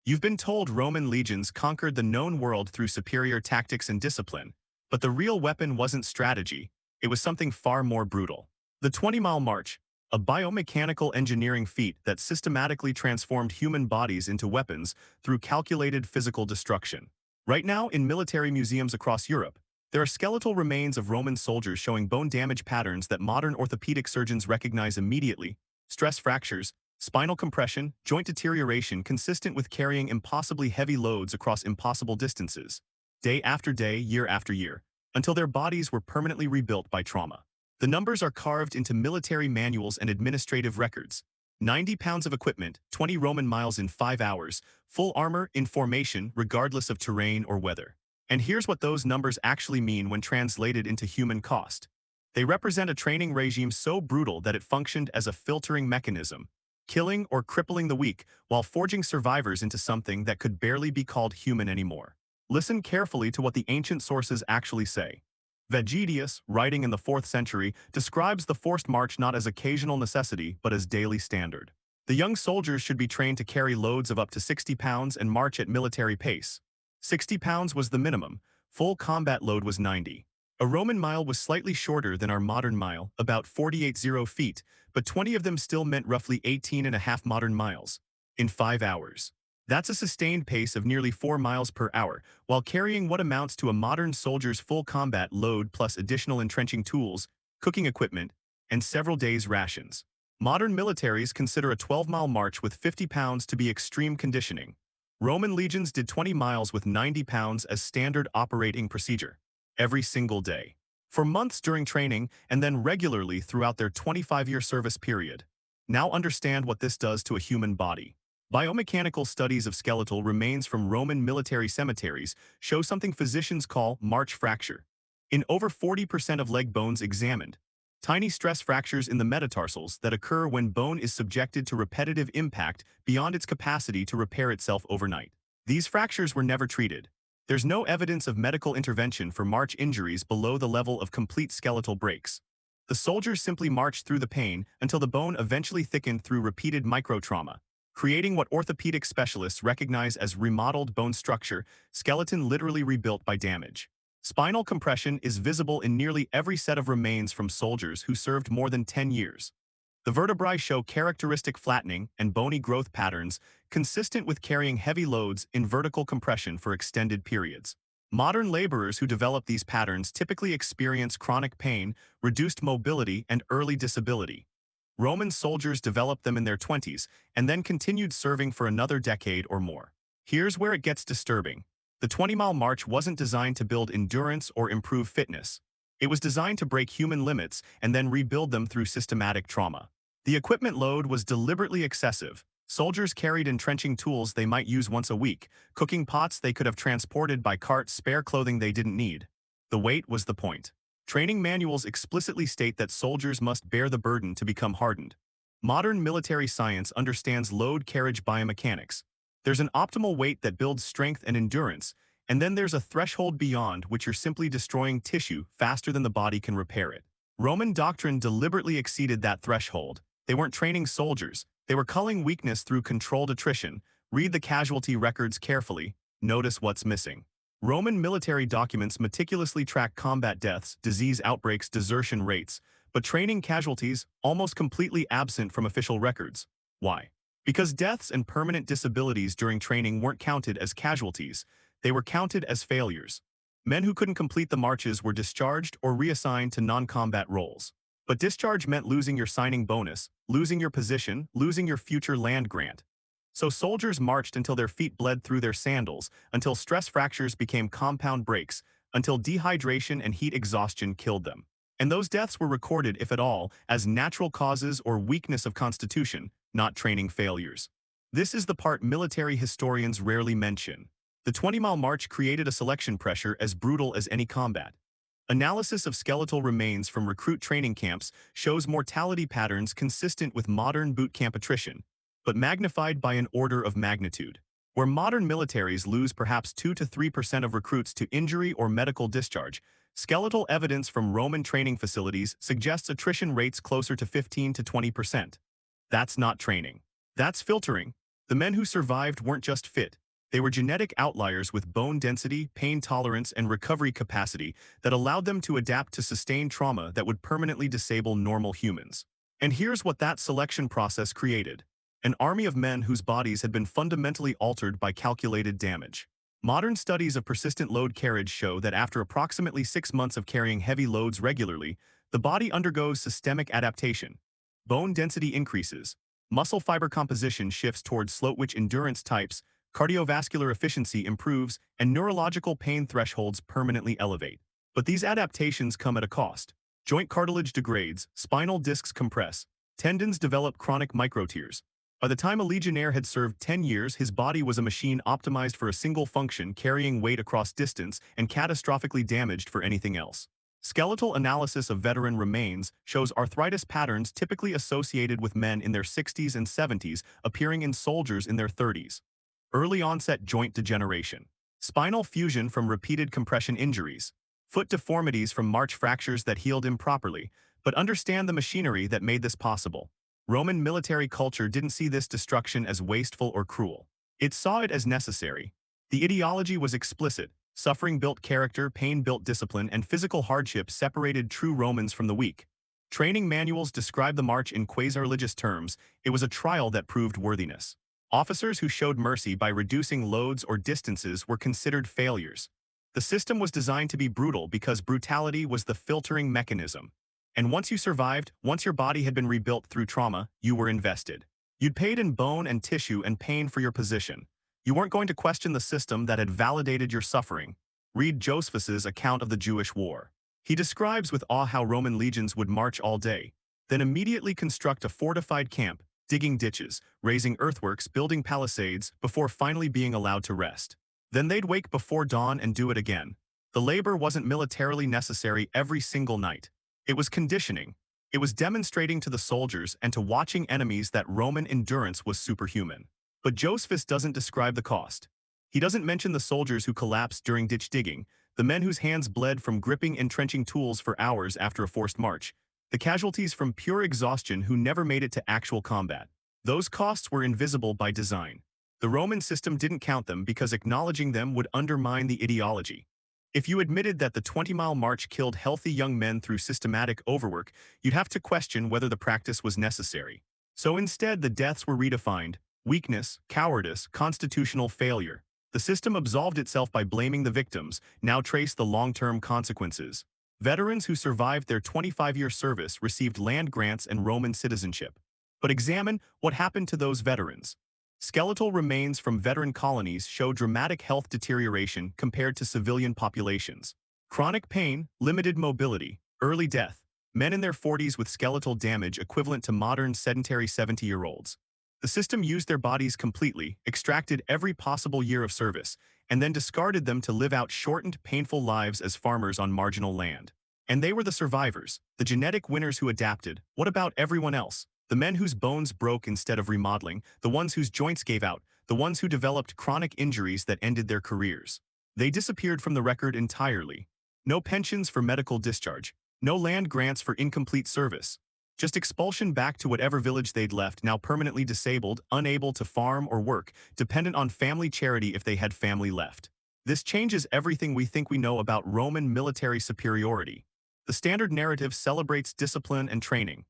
You've been told Roman legions conquered the known world through superior tactics and discipline, but the real weapon wasn't strategy, it was something far more brutal. The 20-mile march, a biomechanical engineering feat that systematically transformed human bodies into weapons through calculated physical destruction. Right now, in military museums across Europe, there are skeletal remains of Roman soldiers showing bone damage patterns that modern orthopedic surgeons recognize immediately: stress fractures, spinal compression, joint deterioration consistent with carrying impossibly heavy loads across impossible distances, day after day, year after year, until their bodies were permanently rebuilt by trauma. The numbers are carved into military manuals and administrative records. 90 pounds of equipment, 20 Roman miles in 5 hours, full armor in formation regardless of terrain or weather. And here's what those numbers actually mean when translated into human cost. They represent a training regime so brutal that it functioned as a filtering mechanism, killing or crippling the weak while forging survivors into something that could barely be called human anymore. Listen carefully to what the ancient sources actually say. Vegetius, writing in the 4th century, describes the forced march not as occasional necessity but as daily standard. The young soldiers should be trained to carry loads of up to 60 pounds and march at military pace. 60 pounds was the minimum, full combat load was 90. A Roman mile was slightly shorter than our modern mile, about 48 feet, but 20 of them still meant roughly 18.5 modern miles. In 5 hours. That's a sustained pace of nearly 4 miles per hour, while carrying what amounts to a modern soldier's full combat load plus additional entrenching tools, cooking equipment, and several days' rations. Modern militaries consider a 12-mile march with 50 pounds to be extreme conditioning. Roman legions did 20 miles with 90 pounds as standard operating procedure, every single day, for months during training and then regularly throughout their 25-year service period. Now understand what this does to a human body. Biomechanical studies of skeletal remains from Roman military cemeteries show something physicians call march fracture. In over 40% of leg bones examined, tiny stress fractures in the metatarsals that occur when bone is subjected to repetitive impact beyond its capacity to repair itself overnight. These fractures were never treated. There's no evidence of medical intervention for march injuries below the level of complete skeletal breaks. The soldiers simply marched through the pain until the bone eventually thickened through repeated microtrauma, creating what orthopedic specialists recognize as remodeled bone structure, skeleton literally rebuilt by damage. Spinal compression is visible in nearly every set of remains from soldiers who served more than 10 years. The vertebrae show characteristic flattening and bony growth patterns consistent with carrying heavy loads in vertical compression for extended periods. Modern laborers who develop these patterns typically experience chronic pain, reduced mobility, and early disability. Roman soldiers developed them in their 20s and then continued serving for another decade or more. Here's where it gets disturbing. The 20-mile march wasn't designed to build endurance or improve fitness. It was designed to break human limits and then rebuild them through systematic trauma. The equipment load was deliberately excessive. Soldiers carried entrenching tools they might use once a week, cooking pots they could have transported by cart, spare clothing they didn't need. The weight was the point. Training manuals explicitly state that soldiers must bear the burden to become hardened. Modern military science understands load carriage biomechanics. There's an optimal weight that builds strength and endurance, and then there's a threshold beyond which you're simply destroying tissue faster than the body can repair it. Roman doctrine deliberately exceeded that threshold. They weren't training soldiers. They were culling weakness through controlled attrition. Read the casualty records carefully. Notice what's missing. Roman military documents meticulously track combat deaths, disease outbreaks, desertion rates, but training casualties almost completely absent from official records. Why? Because deaths and permanent disabilities during training weren't counted as casualties, they were counted as failures. Men who couldn't complete the marches were discharged or reassigned to non-combat roles. But discharge meant losing your signing bonus, losing your position, losing your future land grant. So soldiers marched until their feet bled through their sandals, until stress fractures became compound breaks, until dehydration and heat exhaustion killed them. And those deaths were recorded, if at all, as natural causes or weakness of constitution, not training failures. This is the part military historians rarely mention. The 20-mile march created a selection pressure as brutal as any combat. Analysis of skeletal remains from recruit training camps shows mortality patterns consistent with modern boot camp attrition, but magnified by an order of magnitude. Where modern militaries lose perhaps 2 to 3% of recruits to injury or medical discharge, skeletal evidence from Roman training facilities suggests attrition rates closer to 15 to 20%. That's not training. That's filtering. The men who survived weren't just fit. They were genetic outliers with bone density, pain tolerance, and recovery capacity that allowed them to adapt to sustained trauma that would permanently disable normal humans. And here's what that selection process created: an army of men whose bodies had been fundamentally altered by calculated damage. Modern studies of persistent load carriage show that after approximately 6 months of carrying heavy loads regularly, the body undergoes systemic adaptation. Bone density increases, muscle fiber composition shifts towards slow-twitch endurance types, cardiovascular efficiency improves, and neurological pain thresholds permanently elevate. But these adaptations come at a cost. Joint cartilage degrades, spinal discs compress, tendons develop chronic microtears. By the time a legionnaire had served 10 years, his body was a machine optimized for a single function, carrying weight across distance, and catastrophically damaged for anything else. Skeletal analysis of veteran remains shows arthritis patterns typically associated with men in their 60s and 70s appearing in soldiers in their 30s. Early onset joint degeneration, spinal fusion from repeated compression injuries, foot deformities from march fractures that healed improperly. But understand the machinery that made this possible. Roman military culture didn't see this destruction as wasteful or cruel. It saw it as necessary. The ideology was explicit: suffering built character, pain built discipline, and physical hardship separated true Romans from the weak. Training manuals describe the march in quasi-religious terms. It was a trial that proved worthiness. Officers who showed mercy by reducing loads or distances were considered failures. The system was designed to be brutal because brutality was the filtering mechanism. And once you survived, once your body had been rebuilt through trauma, you were invested. You'd paid in bone and tissue and pain for your position. You weren't going to question the system that had validated your suffering. Read Josephus's account of the Jewish War. He describes with awe how Roman legions would march all day, then immediately construct a fortified camp, digging ditches, raising earthworks, building palisades, before finally being allowed to rest. Then they'd wake before dawn and do it again. The labor wasn't militarily necessary every single night. It was conditioning. It was demonstrating to the soldiers and to watching enemies that Roman endurance was superhuman. But Josephus doesn't describe the cost. He doesn't mention the soldiers who collapsed during ditch digging, the men whose hands bled from gripping and trenching tools for hours after a forced march, the casualties from pure exhaustion who never made it to actual combat. Those costs were invisible by design. The Roman system didn't count them because acknowledging them would undermine the ideology. If you admitted that the 20-mile march killed healthy young men through systematic overwork, you'd have to question whether the practice was necessary. So instead, the deaths were redefined: weakness, cowardice, constitutional failure. The system absolved itself by blaming the victims, now trace the long-term consequences. Veterans who survived their 25-year service received land grants and Roman citizenship. But examine what happened to those veterans. Skeletal remains from veteran colonies show dramatic health deterioration compared to civilian populations. Chronic pain, limited mobility, early death, men in their 40s with skeletal damage equivalent to modern sedentary 70-year-olds. The system used their bodies completely, extracted every possible year of service, and then discarded them to live out shortened, painful lives as farmers on marginal land. And they were the survivors, the genetic winners who adapted. What about everyone else? The men whose bones broke instead of remodeling, the ones whose joints gave out, the ones who developed chronic injuries that ended their careers. They disappeared from the record entirely. No pensions for medical discharge, no land grants for incomplete service. Just expulsion back to whatever village they'd left, now permanently disabled, unable to farm or work, dependent on family charity if they had family left. This changes everything we think we know about Roman military superiority. The standard narrative celebrates discipline and training.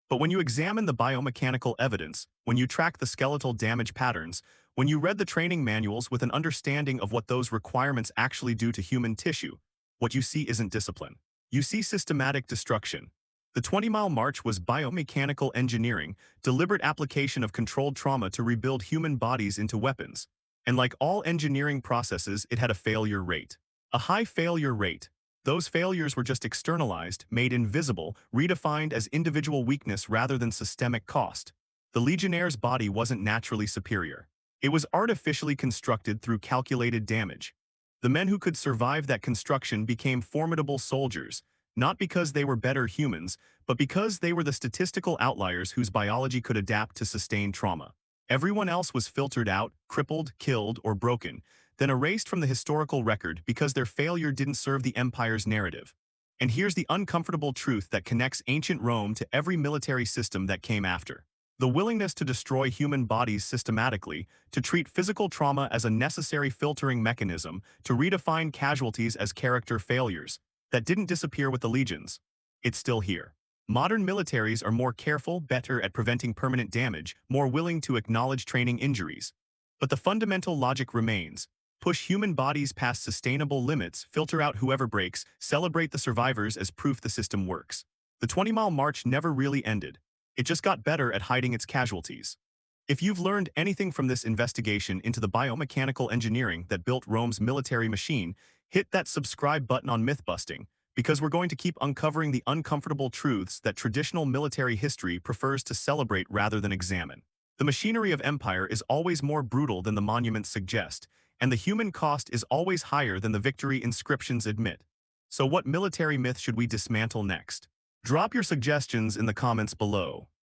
But when you examine the biomechanical evidence, when you track the skeletal damage patterns, when you read the training manuals with an understanding of what those requirements actually do to human tissue, what you see isn't discipline. You see systematic destruction. The 20-mile march was biomechanical engineering, deliberate application of controlled trauma to rebuild human bodies into weapons. And like all engineering processes, it had a failure rate. A high failure rate. Those failures were just externalized, made invisible, redefined as individual weakness rather than systemic cost. The legionnaire's body wasn't naturally superior. It was artificially constructed through calculated damage. The men who could survive that construction became formidable soldiers, not because they were better humans, but because they were the statistical outliers whose biology could adapt to sustained trauma. Everyone else was filtered out, crippled, killed, or broken, then erased from the historical record because their failure didn't serve the empire's narrative. And here's the uncomfortable truth that connects ancient Rome to every military system that came after. The willingness to destroy human bodies systematically, to treat physical trauma as a necessary filtering mechanism, to redefine casualties as character failures, that didn't disappear with the legions. It's still here. Modern militaries are more careful, better at preventing permanent damage, more willing to acknowledge training injuries. But the fundamental logic remains. Push human bodies past sustainable limits, filter out whoever breaks, celebrate the survivors as proof the system works. The 20-mile march never really ended. It just got better at hiding its casualties. If you've learned anything from this investigation into the biomechanical engineering that built Rome's military machine, hit that subscribe button on Mythbusting, because we're going to keep uncovering the uncomfortable truths that traditional military history prefers to celebrate rather than examine. The machinery of empire is always more brutal than the monuments suggest, and the human cost is always higher than the victory inscriptions admit. So what military myth should we dismantle next? Drop your suggestions in the comments below.